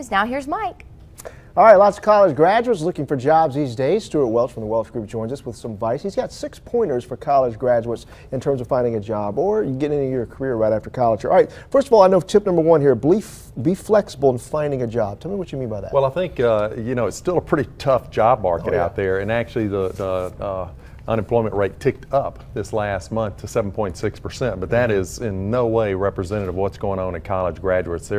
News. Now here's Mike. All right, lots of college graduates looking for jobs these days. Stewart Welch from the Welch Group joins us with some advice. He's got 6 pointers for college graduates in terms of finding a job or getting into your career right after college. All right, first of all, I know tip number 1 here, be flexible in finding a job. Tell me what you mean by that. Well, I think, it's still a pretty tough job market out there, and actually the unemployment rate ticked up this last month to 7.6%, but that is in no way representative of what's going on in college graduates.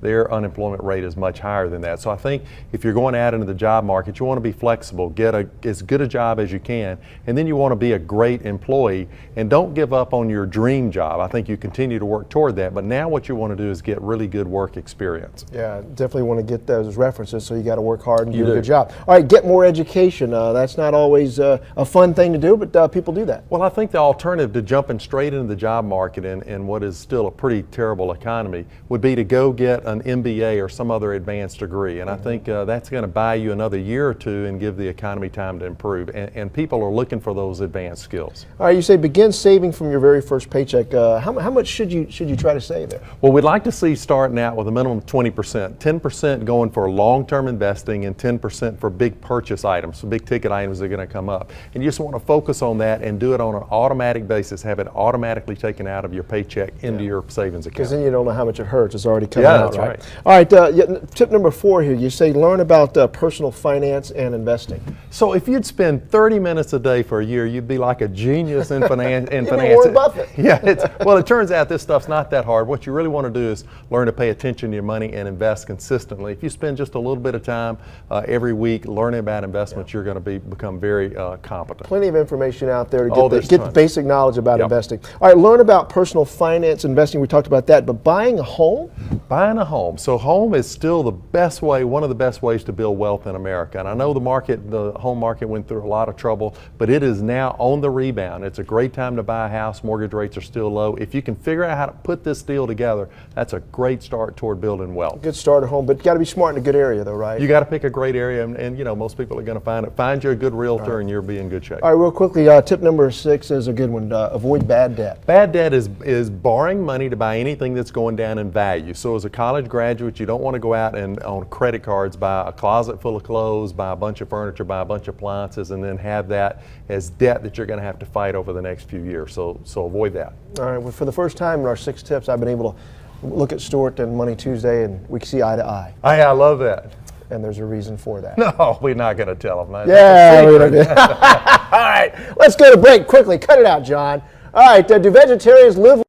Their unemployment rate is much higher than that. So I think if you're going out into the job market, you want to be flexible, get as good a job as you can, and then you want to be a great employee, and don't give up on your dream job. I think you continue to work toward that, but now what you want to do is get really good work experience. Yeah, definitely want to get those references, so you got to work hard and do a good job. All right, get more education. That's not always a fun thing to do, but people do that. Well, I think the alternative to jumping straight into the job market in what is still a pretty terrible economy would be to go get an MBA or some other advanced degree, and I think that's going to buy you another year or two and give the economy time to improve, and people are looking for those advanced skills. All right, you say begin saving from your very first paycheck. How much should you try to save there? Well, we'd like to see starting out with a minimum of 20%, 10% going for long-term investing and 10% for big purchase items, so big ticket items that are going to come up, and you just want to focus on that and do it on an automatic basis, have it automatically taken out of your paycheck into your savings account. Because then you don't know how much it hurts. It's already coming out, that's right. All right, tip number 4 here. You say learn about personal finance and investing. So if you'd spend 30 minutes a day for a year, you'd be like a genius in finance. Warren Buffett. Yeah, well, it turns out this stuff's not that hard. What you really want to do is learn to pay attention to your money and invest consistently. If you spend just a little bit of time every week learning about investments, you're going to become very competent. Plenty of information out there to get the basic knowledge about investing. All right, learn about personal finance investing. We talked about that, but buying a home? Buying a home. So home is still the best way, one of the best ways to build wealth in America. And I know the home market went through a lot of trouble, but it is now on the rebound. It's a great time to buy a house. Mortgage rates are still low. If you can figure out how to put this deal together, that's a great start toward building wealth. Good start at home, but you got to be smart in a good area though, right? You got to pick a great area, and most people are going to find it. Find you a good realtor and you'll be in good shape. All right, real quickly, tip number 6 is a good one. Avoid bad debt. Bad debt is borrowing money to buy anything that's going down in value. So as a college graduate, you don't want to go out and on credit cards buy a closet full of clothes, buy a bunch of furniture, buy a bunch of appliances, and then have that as debt that you're going to have to fight over the next few years. So avoid that. All right, well, for the first time in our 6 tips, I've been able to look at Stewart and Money Tuesday, and we can see eye to eye. I love that. And there's a reason for that. No, we're not going to tell them. Yeah, we don't do. All right, let's go to break quickly. Cut it out, John. All right, do vegetarians live